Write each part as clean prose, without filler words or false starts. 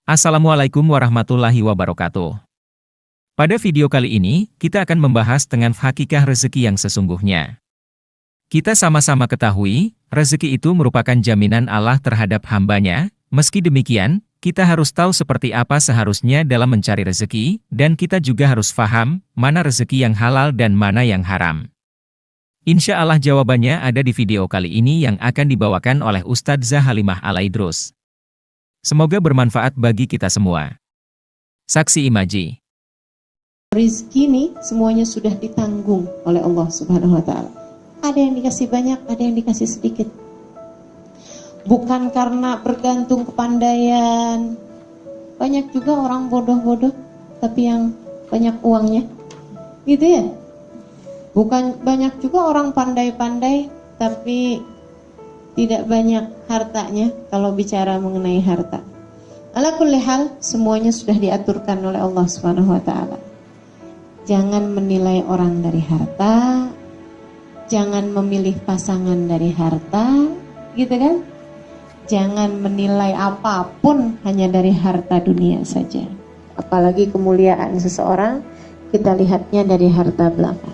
Assalamualaikum warahmatullahi wabarakatuh. Pada video kali ini, kita akan membahas dengan hakikah rezeki yang sesungguhnya. Kita sama-sama ketahui, rezeki itu merupakan jaminan Allah terhadap hambanya. Meski demikian, kita harus tahu seperti apa seharusnya dalam mencari rezeki, dan kita juga harus paham, mana rezeki yang halal dan mana yang haram. Insya Allah jawabannya ada di video kali ini yang akan dibawakan oleh Ustadzah Halimah Al-Aidrus. Semoga bermanfaat bagi kita semua. Saksi Imaji. Rizki ini semuanya sudah ditanggung oleh Allah Subhanahu wa Ta'ala. Ada yang dikasih banyak, ada yang dikasih sedikit. Bukan karena bergantung kepandaian. Banyak juga orang bodoh-bodoh, tapi yang banyak uangnya. Gitu ya? Bukan banyak juga orang pandai-pandai, tapi tidak banyak hartanya kalau bicara mengenai harta. Ala kulli hal, semuanya sudah diaturkan oleh Allah Subhanahu wa Ta'ala. Jangan menilai orang dari harta, jangan memilih pasangan dari harta, gitu kan? Jangan menilai apapun hanya dari harta dunia saja. Apalagi kemuliaan seseorang, kita lihatnya dari harta belaka.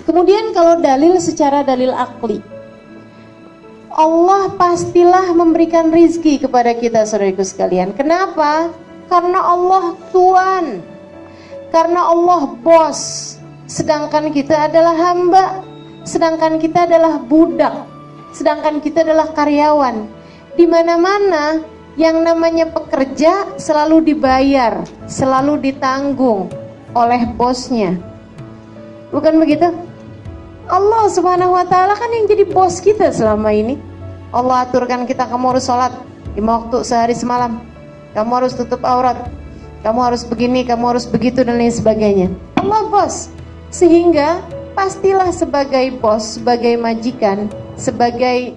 Kemudian kalau dalil secara dalil akli, Allah pastilah memberikan rizki kepada kita saudaraku sekalian. Kenapa? Karena Allah Tuhan, karena Allah bos, sedangkan kita adalah hamba, sedangkan kita adalah budak, sedangkan kita adalah karyawan. Di mana-mana yang namanya pekerja selalu dibayar, selalu ditanggung oleh bosnya. Bukan begitu? Allah Subhanahu wa Ta'ala kan yang jadi bos kita selama ini. Allah aturkan kita, kamu harus sholat 5 waktu sehari semalam, kamu harus tutup aurat, kamu harus begini, kamu harus begitu, dan lain sebagainya. Allah bos, sehingga pastilah sebagai bos, sebagai majikan, sebagai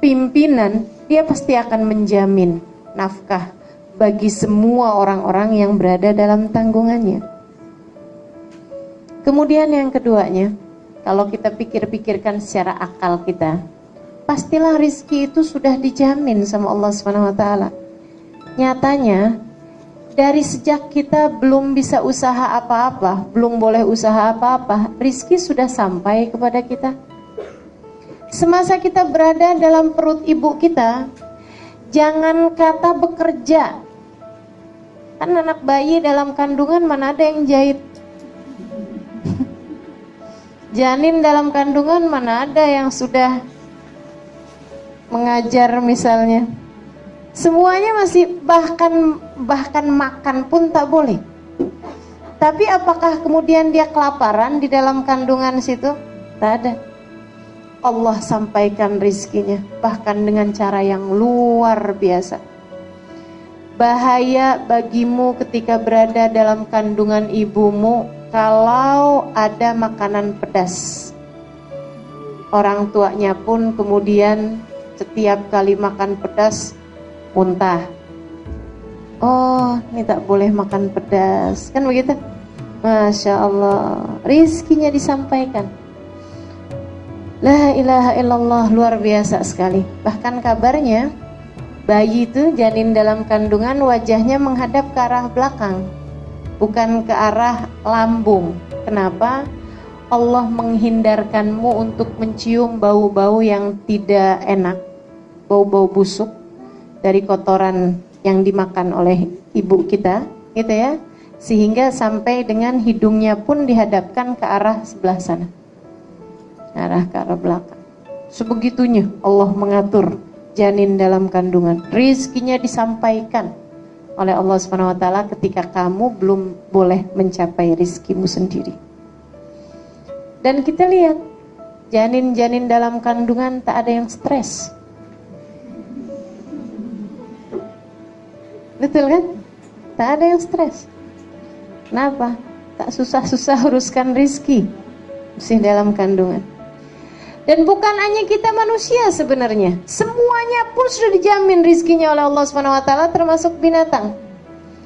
pimpinan, dia pasti akan menjamin nafkah bagi semua orang-orang yang berada dalam tanggungannya. Kemudian yang keduanya, kalau kita pikir-pikirkan secara akal kita, pastilah rizki itu sudah dijamin sama Allah Subhanahu wa Ta'ala. Nyatanya, dari sejak kita belum bisa usaha apa-apa, belum boleh usaha apa-apa, rizki sudah sampai kepada kita. Semasa kita berada dalam perut ibu kita, jangan kata bekerja. Kan anak bayi dalam kandungan mana ada yang jahit? Janin dalam kandungan mana ada yang sudah mengajar misalnya. Semuanya masih bahkan makan pun tak boleh. Tapi apakah kemudian dia kelaparan di dalam kandungan situ? Tak ada. Allah sampaikan rizkinya, bahkan dengan cara yang luar biasa. Bahaya bagimu ketika berada dalam kandungan ibumu kalau ada makanan pedas. Orang tuanya pun kemudian setiap kali makan pedas muntah. Oh, ini tak boleh makan pedas, kan begitu? Masya Allah, rizkinya disampaikan. La ilaha illallah, luar biasa sekali. Bahkan kabarnya, bayi itu, janin dalam kandungan, wajahnya menghadap ke arah belakang, bukan ke arah lambung. Kenapa? Allah menghindarkanmu untuk mencium bau-bau yang tidak enak, bau-bau busuk dari kotoran yang dimakan oleh ibu kita, gitu ya. Sehingga sampai dengan hidungnya pun dihadapkan ke arah sebelah sana, ke arah belakang. Sebegitunya Allah mengatur janin dalam kandungan. Rizkinya disampaikan oleh Allah Subhanahu wa Ta'ala ketika kamu belum boleh mencapai rizkimu sendiri. Dan kita lihat, janin-janin dalam kandungan tak ada yang stres. Betul kan? Tak ada yang stres. Kenapa? Tak susah-susah uruskan rizki masih dalam kandungan. Dan bukan hanya kita manusia sebenarnya, semuanya pun sudah dijamin rizkinya oleh Allah Subhanahu wa Ta'ala, termasuk binatang.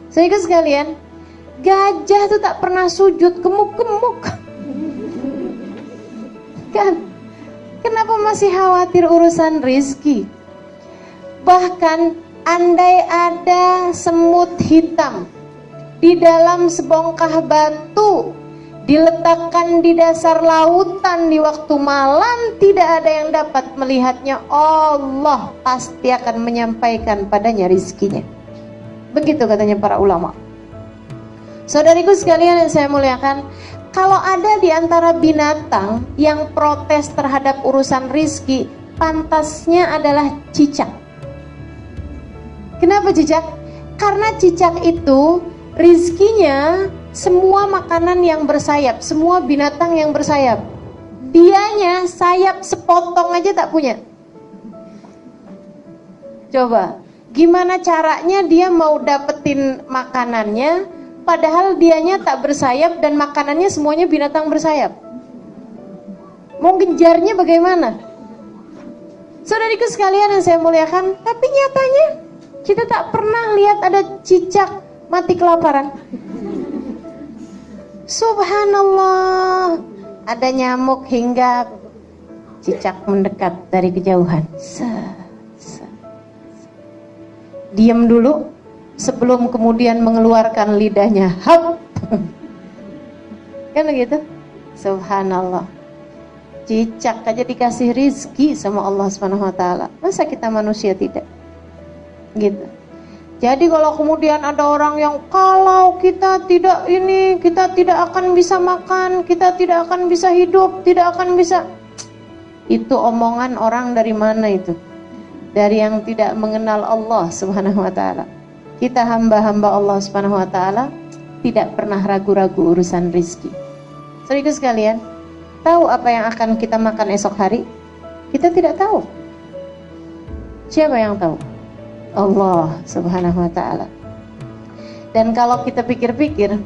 Sehingga sekalian, gajah itu tak pernah sujud, gemuk-gemuk. Kan? Kenapa masih khawatir urusan rizki? Bahkan andai ada semut hitam di dalam sebongkah batu diletakkan di dasar lautan di waktu malam, tidak ada yang dapat melihatnya, Allah pasti akan menyampaikan padanya rizkinya. Begitu katanya para ulama. Saudariku sekalian yang saya muliakan, kalau ada di antara binatang yang protes terhadap urusan rizki, pantasnya adalah cicak. Kenapa cicak? Karena cicak itu rizkinya semua makanan yang bersayap, semua binatang yang bersayap. Dianya sayap sepotong aja tak punya. Coba, gimana caranya dia mau dapetin makanannya, padahal dianya tak bersayap dan makanannya semuanya binatang bersayap? Mau ngejarnya bagaimana? Saudariku sekalian yang saya muliakan, tapi nyatanya kita tak pernah lihat ada cicak mati kelaparan. Subhanallah, ada nyamuk hingga cicak mendekat dari kejauhan. Diam dulu sebelum kemudian mengeluarkan lidahnya. Hap. Kan begitu? Subhanallah. Cicak aja dikasih rizki sama Allah Subhanahu wa taala. Masa kita manusia tidak? Gitu. Jadi kalau kemudian ada orang yang kalau kita tidak ini, kita tidak akan bisa makan, kita tidak akan bisa hidup, tidak akan bisa. Itu omongan orang dari mana itu? Dari yang tidak mengenal Allah Subhanahu wa taala. Kita hamba-hamba Allah Subhanahu wa taala tidak pernah ragu-ragu urusan rizki. Saudaraku sekalian, tahu apa yang akan kita makan esok hari? Kita tidak tahu. Siapa yang tahu? Allah Subhanahu wa ta'ala. Dan kalau kita pikir-pikir,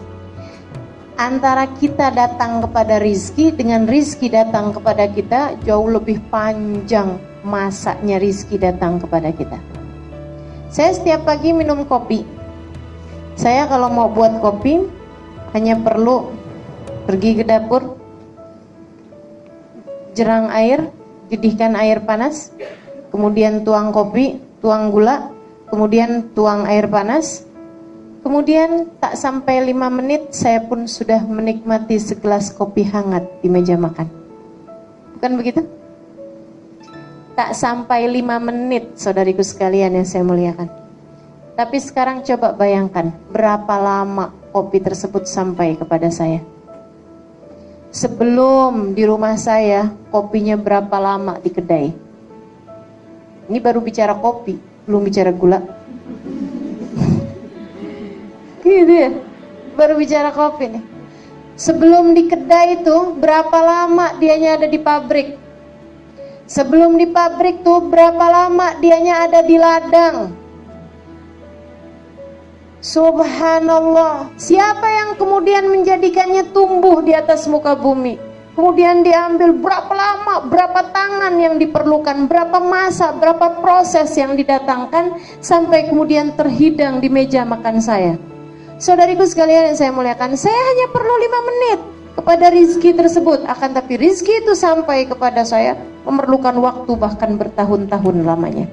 antara kita datang kepada rizki dengan rizki datang kepada kita, jauh lebih panjang masanya rizki datang kepada kita. Saya setiap pagi minum kopi. Saya kalau mau buat kopi hanya perlu pergi ke dapur, jerang air, didihkan air panas, kemudian tuang kopi, tuang gula, kemudian tuang air panas, kemudian tak sampai 5 menit saya pun sudah menikmati segelas kopi hangat di meja makan. Bukan begitu? Tak sampai 5 menit, saudariku sekalian yang saya muliakan. Tapi sekarang coba bayangkan berapa lama kopi tersebut sampai kepada saya. Sebelum di rumah saya, kopinya berapa lama di kedai. Ini baru bicara kopi, belum bicara gula. Gitu ya, baru bicara kopi nih. Sebelum di kedai itu, berapa lama dianya ada di pabrik. Sebelum di pabrik tuh, berapa lama dianya ada di ladang. Subhanallah, siapa yang kemudian menjadikannya tumbuh di atas muka bumi? Kemudian diambil berapa lama, berapa tangan yang diperlukan, berapa masa, berapa proses yang didatangkan sampai kemudian terhidang di meja makan saya. Saudariku sekalian yang saya muliakan, saya hanya perlu 5 menit kepada rizki tersebut. Akan tapi rizki itu sampai kepada saya memerlukan waktu bahkan bertahun-tahun lamanya.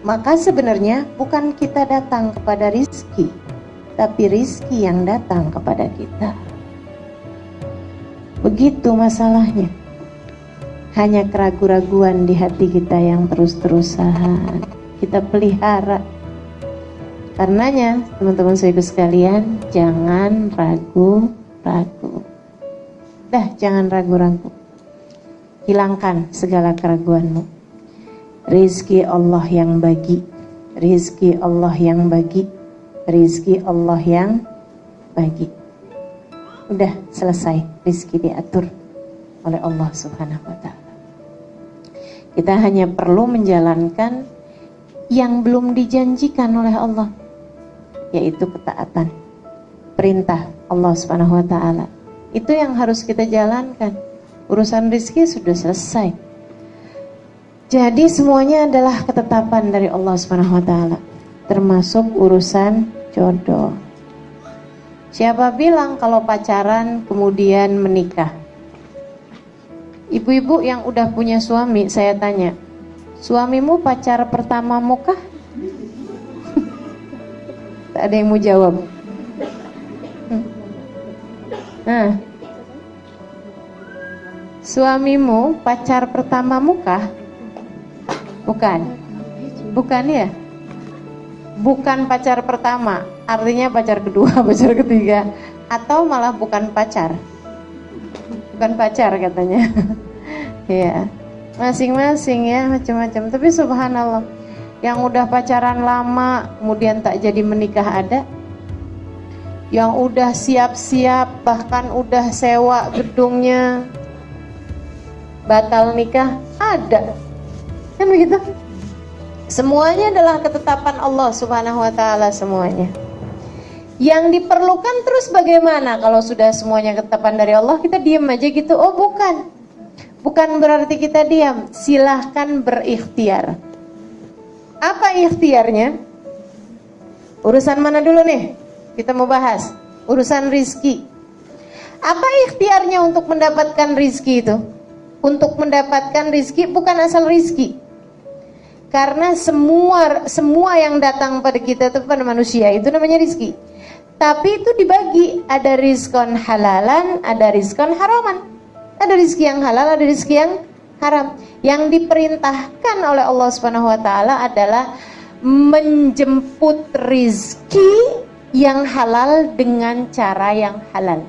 Maka sebenarnya bukan kita datang kepada rizki, tapi rizki yang datang kepada kita. Begitu masalahnya. Hanya keraguan-raguan di hati kita yang terus-terusan kita pelihara. Karenanya teman-teman saudara sekalian, jangan ragu-ragu. Jangan ragu-ragu. Hilangkan segala keraguanmu. Rizki Allah yang bagi, rizki Allah yang bagi, rizki Allah yang bagi. Udah selesai, rizki diatur oleh Allah Subhanahu wa ta'ala. Kita hanya perlu menjalankan yang belum dijanjikan oleh Allah, yaitu ketaatan perintah Allah Subhanahu wa ta'ala. Itu yang harus kita jalankan. Urusan rizki sudah selesai. Jadi semuanya adalah ketetapan dari Allah Subhanahu wa ta'ala, termasuk urusan jodoh. Siapa bilang kalau pacaran kemudian menikah? Ibu-ibu yang udah punya suami, saya tanya, Suamimu pacar pertamamu kah? Tak ada yang mau jawab. Nah, suamimu pacar pertamamu kah? Bukan. Bukan ya? Bukan pacar pertama, artinya pacar kedua, pacar ketiga, atau malah bukan pacar. Bukan pacar katanya. Ya, masing-masing ya, macam-macam. Tapi subhanallah, yang udah pacaran lama kemudian tak jadi menikah ada, yang udah siap-siap bahkan udah sewa gedungnya batal nikah ada, kan begitu? Semuanya adalah ketetapan Allah Subhanahu wa taala semuanya. Yang diperlukan terus bagaimana kalau sudah semuanya ketetapan dari Allah, kita diam aja gitu? Oh bukan. Bukan berarti kita diam, silahkan berikhtiar. Apa ikhtiarnya? Urusan mana dulu nih? Kita mau bahas urusan rizki. Apa ikhtiarnya untuk mendapatkan rizki itu? Untuk mendapatkan rizki bukan asal rizki. Karena semua yang datang pada kita itu, pada manusia, itu namanya rizki. Tapi itu dibagi, ada rizkon halalan, ada rizkon haraman. Ada rizki yang halal, ada rizki yang haram. Yang diperintahkan oleh Allah Subhanahu wa taala adalah menjemput rizki yang halal dengan cara yang halal.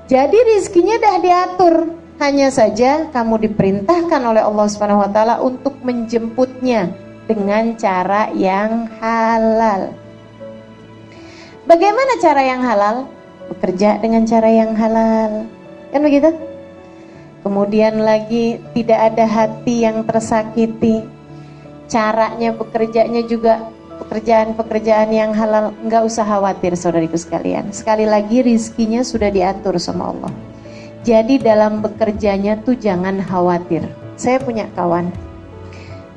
Jadi rizkinya dah diatur. Hanya saja kamu diperintahkan oleh Allah Subhanahu wa taala untuk menjemputnya dengan cara yang halal. Bagaimana cara yang halal? Bekerja dengan cara yang halal. Kan begitu? Kemudian lagi tidak ada hati yang tersakiti. Caranya bekerjanya juga pekerjaan-pekerjaan yang halal. Enggak usah khawatir saudariku sekalian. Sekali lagi rizkinya sudah diatur sama Allah. Jadi dalam bekerjanya tuh jangan khawatir. Saya punya kawan,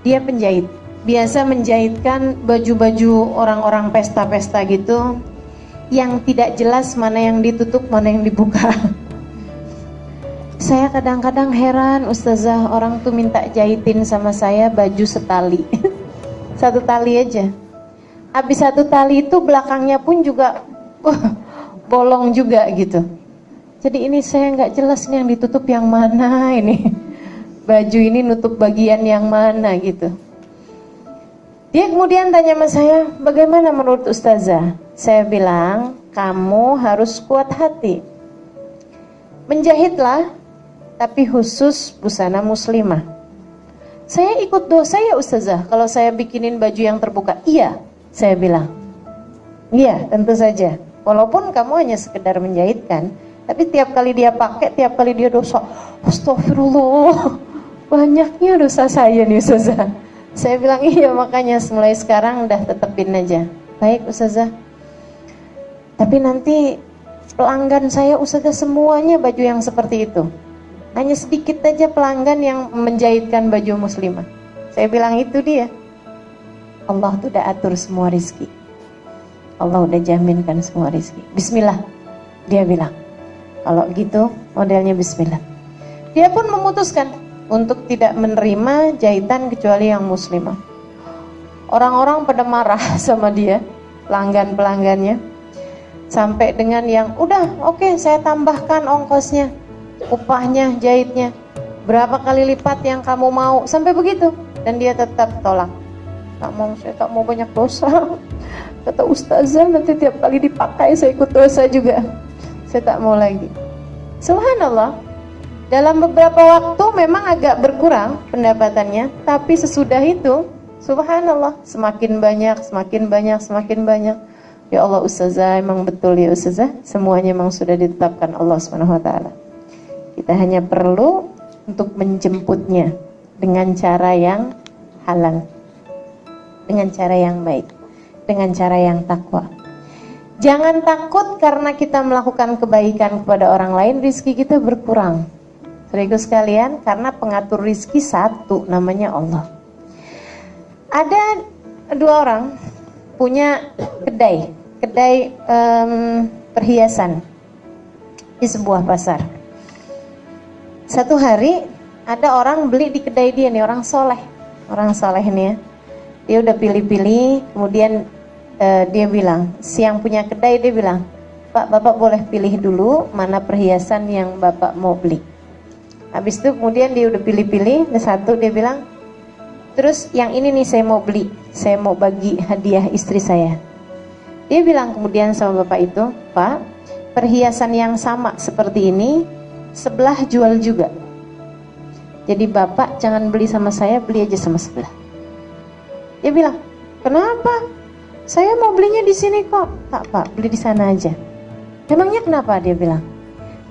dia penjahit. Biasa menjahitkan baju-baju orang-orang pesta-pesta gitu, yang tidak jelas mana yang ditutup, mana yang dibuka. Saya kadang-kadang heran, Ustazah, orang tuh minta jahitin sama saya baju setali. Satu tali aja. Habis satu tali itu belakangnya pun juga bolong juga gitu. Jadi ini saya nggak jelas nih yang ditutup yang mana ini. Baju ini nutup bagian yang mana gitu. Dia kemudian tanya sama saya, bagaimana menurut Ustazah? Saya bilang, kamu harus kuat hati. Menjahitlah, tapi khusus busana muslimah. Saya ikut dosa ya Ustazah kalau saya bikinin baju yang terbuka? Iya, saya bilang. Iya, tentu saja. Walaupun kamu hanya sekedar menjahitkan, tapi tiap kali dia pakai, tiap kali dia dosa. Astagfirullah, banyaknya dosa saya nih Ustazah. Saya bilang iya, makanya mulai sekarang udah tetepin aja. Baik Ustazah. Tapi nanti pelanggan saya Ustazah semuanya baju yang seperti itu. Hanya sedikit aja pelanggan yang menjahitkan baju muslimah. Saya bilang itu dia. Allah tuh udah atur semua rizki. Allah udah jaminkan semua rizki. Bismillah, dia bilang. Kalau gitu modelnya bismillah. Dia pun memutuskan untuk tidak menerima jahitan kecuali yang muslimah. Orang-orang pada marah sama dia, pelanggan-pelanggannya. Sampai dengan yang udah oke, saya tambahkan ongkosnya, upahnya, jahitnya berapa kali lipat yang kamu mau, sampai begitu. Dan dia tetap tolak. Tak mau, saya tak mau banyak dosa. Kata Ustazah, nanti tiap kali dipakai saya ikut dosa juga. Saya tak mau lagi. Subhanallah, dalam beberapa waktu memang agak berkurang pendapatannya, tapi sesudah itu subhanallah semakin banyak, semakin banyak, semakin banyak. Ya Allah Ustazah, emang betul ya Ustazah, semuanya memang sudah ditetapkan Allah Subhanahu wa taala. Kita hanya perlu untuk menjemputnya dengan cara yang halal, dengan cara yang baik, dengan cara yang takwa. Jangan takut karena kita melakukan kebaikan kepada orang lain, rizki kita berkurang. Saudaraku sekalian, karena pengatur rizki satu, namanya Allah. Ada dua orang punya kedai perhiasan di sebuah pasar. Satu hari ada orang beli di kedai dia nih, orang soleh nih ya. Dia udah pilih-pilih, kemudian dia bilang, si yang punya kedai dia bilang, Pak, Bapak boleh pilih dulu mana perhiasan yang Bapak mau beli. Habis itu kemudian dia udah pilih-pilih, ada satu dia bilang, terus yang ini nih saya mau beli, saya mau bagi hadiah istri saya. Dia bilang kemudian sama Bapak itu, Pak, perhiasan yang sama seperti ini sebelah jual juga. Jadi Bapak jangan beli sama saya, beli aja sama sebelah. Dia bilang, kenapa? Saya mau belinya di sini kok. Pak, beli di sana aja. Memangnya kenapa? Dia bilang,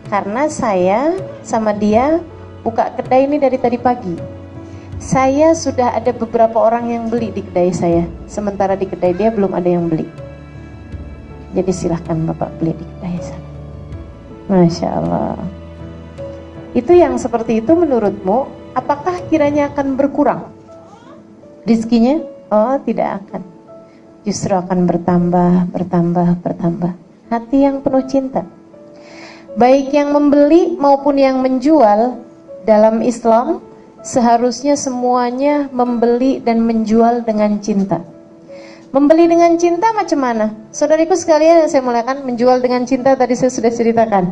karena saya sama dia buka kedai ini dari tadi pagi. Saya sudah ada beberapa orang yang beli di kedai saya, sementara di kedai dia belum ada yang beli. Jadi silahkan Bapak beli di kedai sana. Masya Allah. Itu yang seperti itu menurutmu, apakah kiranya akan berkurang rizkinya? Oh, tidak akan. Justru akan bertambah. Hati yang penuh cinta. Baik yang membeli maupun yang menjual dalam Islam, seharusnya semuanya membeli dan menjual dengan cinta. Membeli dengan cinta macam mana? Saudariku sekalian yang saya muliakan, menjual dengan cinta tadi saya sudah ceritakan.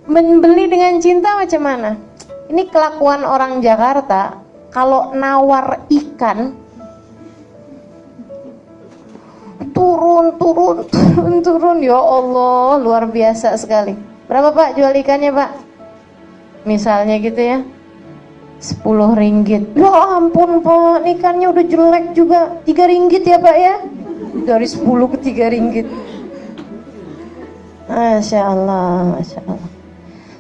Membeli dengan cinta macam mana? Ini kelakuan orang Jakarta, kalau nawar ikan turun, ya Allah, luar biasa sekali. Berapa Pak jual ikannya Pak? Misalnya gitu ya, 10 ringgit. Ya ampun Pak, ikannya udah jelek juga, 3 ringgit ya Pak ya. Dari 10 ke 3 ringgit. Masya Allah.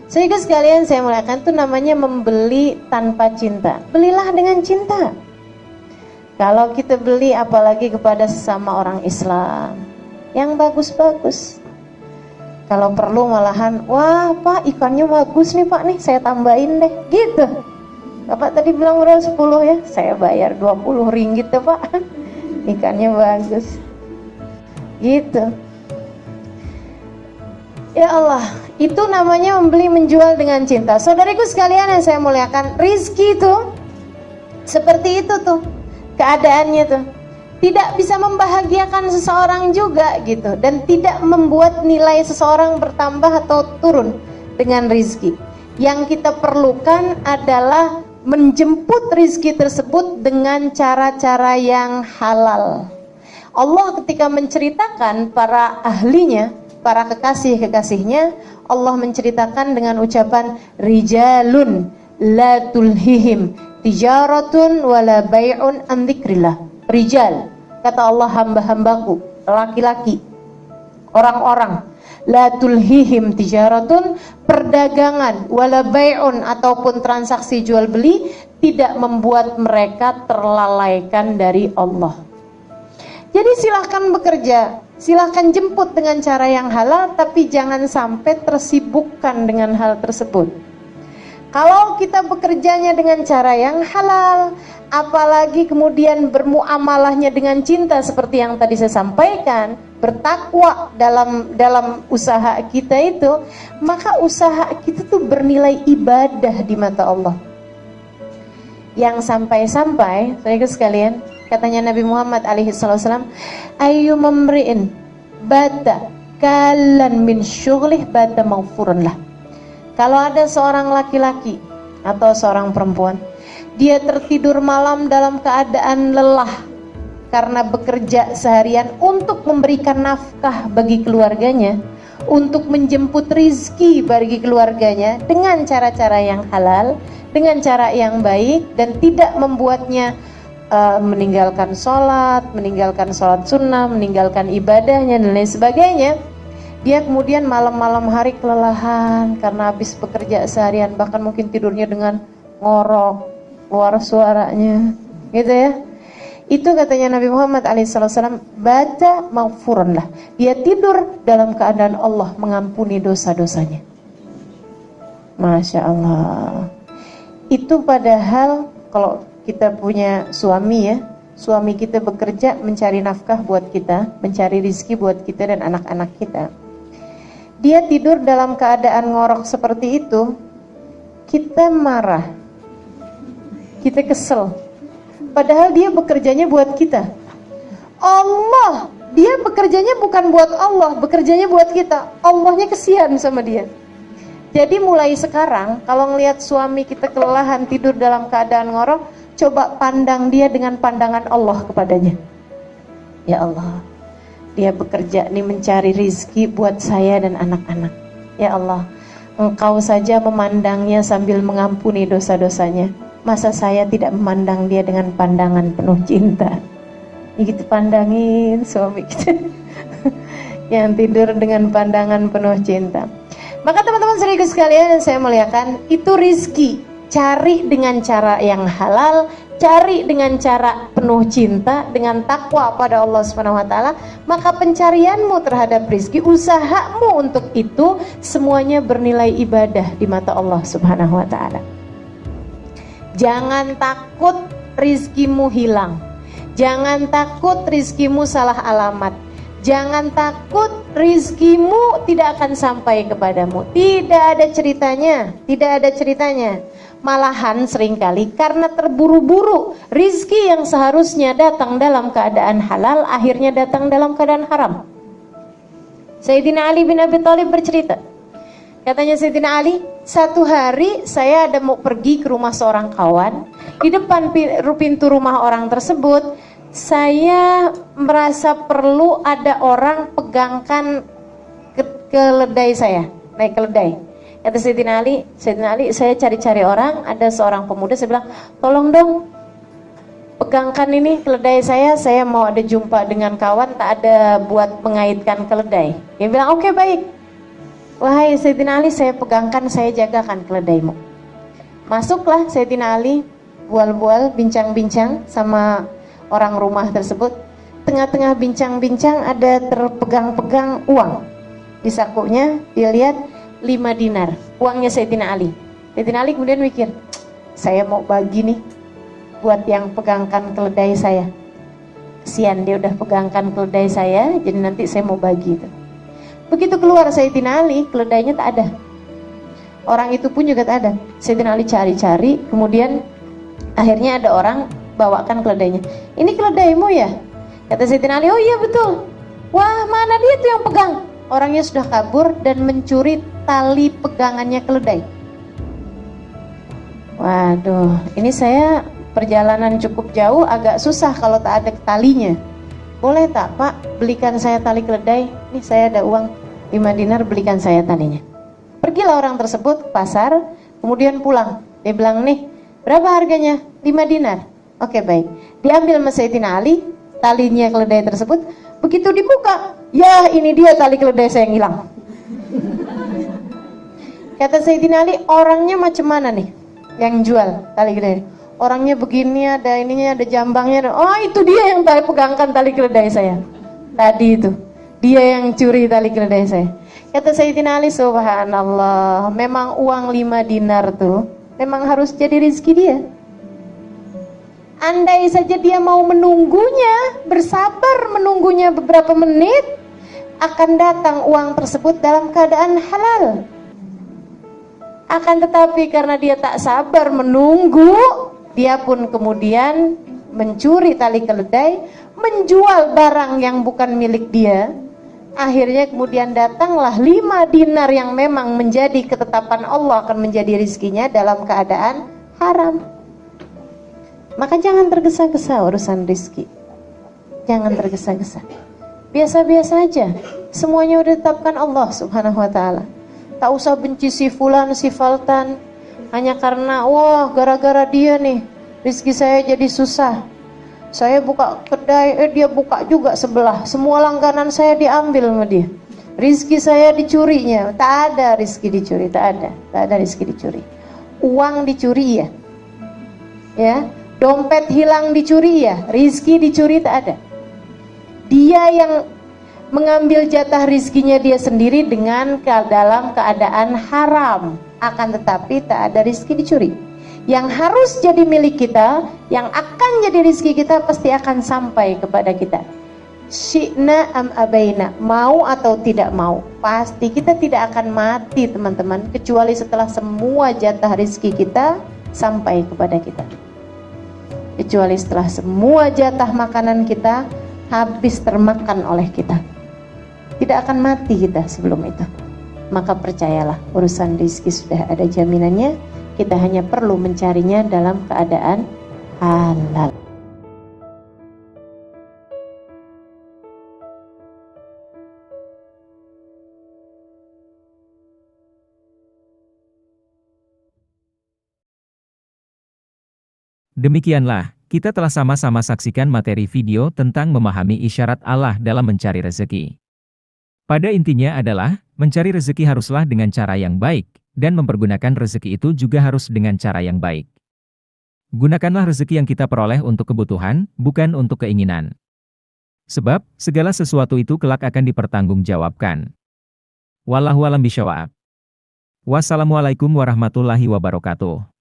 Sehingga sekalian saya muliakan, itu namanya membeli tanpa cinta. Belilah dengan cinta. Kalau kita beli apalagi kepada sesama orang Islam yang bagus-bagus. Kalau perlu malahan, wah Pak ikannya bagus nih Pak nih, saya tambahin deh, gitu. Bapak tadi bilang berapa 10 ya, saya bayar 20 ringgit ya Pak, ikannya bagus. Gitu. Ya Allah, itu namanya membeli menjual dengan cinta. Saudariku sekalian yang saya muliakan, rizki itu seperti itu tuh keadaannya tuh. Tidak bisa membahagiakan seseorang juga gitu, dan tidak membuat nilai seseorang bertambah atau turun dengan rizki. Yang kita perlukan adalah menjemput rizki tersebut dengan cara-cara yang halal. Allah ketika menceritakan para ahlinya, para kekasih-kekasihnya, Allah menceritakan dengan ucapan rijalun la tulhihim tijaratun wala bay'un an dzikrillah. Rijal, kata Allah, hamba-hambaku, laki-laki, orang-orang, la tulhihim tijaratun, perdagangan, wala bay'un, ataupun transaksi jual beli, tidak membuat mereka terlalaikan dari Allah. Jadi silahkan bekerja, silahkan jemput dengan cara yang halal, tapi jangan sampai tersibukkan dengan hal tersebut. Kalau kita bekerjanya dengan cara yang halal, apalagi kemudian bermuamalahnya dengan cinta seperti yang tadi saya sampaikan, bertakwa dalam usaha kita itu, maka usaha kita tuh bernilai ibadah di mata Allah. Yang sampai-sampai, saudara sekalian, katanya Nabi Muhammad SAW, ayu memri'in bata kalan min syughlih bata maghfurun lah. Kalau ada seorang laki-laki atau seorang perempuan, dia tertidur malam dalam keadaan lelah karena bekerja seharian untuk memberikan nafkah bagi keluarganya, untuk menjemput rizki bagi keluarganya dengan cara-cara yang halal, dengan cara yang baik, dan tidak membuatnya meninggalkan sholat sunnah, meninggalkan ibadahnya dan lain sebagainya. Dia kemudian malam-malam hari kelelahan karena habis bekerja seharian, bahkan mungkin tidurnya dengan ngorok, keluar suaranya, gitu ya. Itu katanya Nabi Muhammad SAW, baca maghfurun lah. Dia tidur dalam keadaan Allah mengampuni dosa-dosanya. Masya Allah. Itu padahal kalau kita punya suami ya, suami kita bekerja mencari nafkah buat kita, mencari rizki buat kita dan anak-anak kita. Dia tidur dalam keadaan ngorok seperti itu, kita marah, kita kesel. Padahal dia bekerjanya buat kita. Allah, dia bekerjanya bukan buat Allah, bekerjanya buat kita. Allahnya kesian sama dia. Jadi mulai sekarang kalau ngelihat suami kita kelelahan tidur dalam keadaan ngorok, coba pandang dia dengan pandangan Allah kepadanya. Ya Allah, dia bekerja nih mencari rizki buat saya dan anak-anak. Ya Allah, Engkau saja memandangnya sambil mengampuni dosa-dosanya. Masa saya tidak memandang dia dengan pandangan penuh cinta? Ya gitu pandangin suami kita yang tidur dengan pandangan penuh cinta. Maka teman-teman saudaraku sekalian, saya muliakan, itu rizki. Cari dengan cara yang halal, cari dengan cara penuh cinta, dengan takwa pada Allah SWT. Maka pencarianmu terhadap rizki, usahamu untuk itu, semuanya bernilai ibadah di mata Allah SWT. Jangan takut rizkimu hilang. Jangan takut rizkimu salah alamat. Jangan takut rizkimu tidak akan sampai kepadamu. Tidak ada ceritanya, tidak ada ceritanya. Malahan seringkali karena terburu-buru, rizki yang seharusnya datang dalam keadaan halal akhirnya datang dalam keadaan haram. Sayyidina Ali bin Abi Thalib bercerita. Katanya Sayyidina Ali, satu hari saya ada mau pergi ke rumah seorang kawan. Di depan pintu rumah orang tersebut, saya merasa perlu ada orang pegangkan keledai saya, naik keledai. Kata Sayyidina Ali, saya cari-cari orang, ada seorang pemuda, saya bilang, tolong dong, pegangkan ini keledai saya mau ada jumpa dengan kawan, tak ada buat mengaitkan keledai. Dia bilang, oke, baik. Wahai Sayyidina Ali, saya pegangkan, saya jagakan keledaimu. Masuklah Sayyidina Ali, bual-bual, bincang-bincang sama orang rumah tersebut. Tengah-tengah bincang-bincang ada terpegang-pegang uang di sakunya. Dia lihat 5 dinar, uangnya Sayyidina Ali. Sayyidina Ali kemudian mikir, saya mau bagi nih buat yang pegangkan keledai saya. Kesian dia udah pegangkan keledai saya, jadi nanti saya mau bagi itu. Begitu keluar Sayyidina Ali, keledainya tak ada. Orang itu pun juga tak ada. Sayyidina Ali cari-cari, kemudian akhirnya ada orang bawakan keledainya. Ini keledaimu ya? Kata Sayyidina Ali, oh iya betul. Wah, mana dia tuh yang pegang? Orangnya sudah kabur dan mencuri tali pegangannya keledai. Waduh, ini saya perjalanan cukup jauh, agak susah kalau tak ada talinya. Boleh tak Pak, belikan saya tali keledai? Nih saya ada uang 5 dinar, belikan saya talinya. Pergilah orang tersebut ke pasar, kemudian pulang. Dia bilang, nih berapa harganya? 5 dinar. Oke, baik. Diambil sama Sayyidina Ali talinya keledai tersebut. Begitu dibuka, ya ini dia tali keledai saya yang hilang. Kata Sayyidina Ali, orangnya macam mana nih yang jual tali keledai? Orangnya begini, ada ininya, ada jambangnya. Oh, itu dia yang pegangkan tali keledai saya tadi itu. Dia yang curi tali keledai saya. Kata Sayyidina Ali, subhanallah, memang uang 5 dinar tuh memang harus jadi rezeki dia. Andai saja dia mau menunggunya, bersabar menunggunya beberapa menit, akan datang uang tersebut dalam keadaan halal. Akan tetapi karena dia tak sabar menunggu, dia pun kemudian mencuri tali keledai, menjual barang yang bukan milik dia. Akhirnya kemudian datanglah 5 dinar yang memang menjadi ketetapan Allah akan menjadi rizkinya dalam keadaan haram. Maka jangan tergesa-gesa urusan rizki. Jangan tergesa-gesa. Biasa-biasa aja. Semuanya udah ditetapkan Allah Subhanahu wa ta'ala. Tak usah benci si fulan, si faltan, hanya karena wah gara-gara dia nih rizki saya jadi susah. Saya buka kedai, dia buka juga sebelah. Semua langganan saya diambil sama dia. Rizki saya dicurinya. Tak ada rizki dicuri, tak ada. Tak ada rizki dicuri. Uang dicuri ya. Ya. Dompet hilang dicuri ya, rizki dicuri tak ada. Dia yang mengambil jatah rizkinya dia sendiri dengan dalam keadaan haram. Akan tetapi tak ada rizki dicuri. Yang harus jadi milik kita, yang akan jadi rizki kita pasti akan sampai kepada kita. Syi'na am abaina, mau atau tidak mau, pasti kita tidak akan mati teman-teman, kecuali setelah semua jatah rizki kita sampai kepada kita. kecuali setelah semua jatah makanan kita habis termakan oleh kita. Tidak akan mati kita sebelum itu. Maka percayalah, urusan rezeki sudah ada jaminannya. Kita hanya perlu mencarinya dalam keadaan halal. Demikianlah, kita telah sama-sama saksikan materi video tentang memahami isyarat Allah dalam mencari rezeki. Pada intinya adalah, mencari rezeki haruslah dengan cara yang baik, dan mempergunakan rezeki itu juga harus dengan cara yang baik. Gunakanlah rezeki yang kita peroleh untuk kebutuhan, bukan untuk keinginan. Sebab, segala sesuatu itu kelak akan dipertanggungjawabkan. Wallahu a'lam bishawab. Wassalamualaikum warahmatullahi wabarakatuh.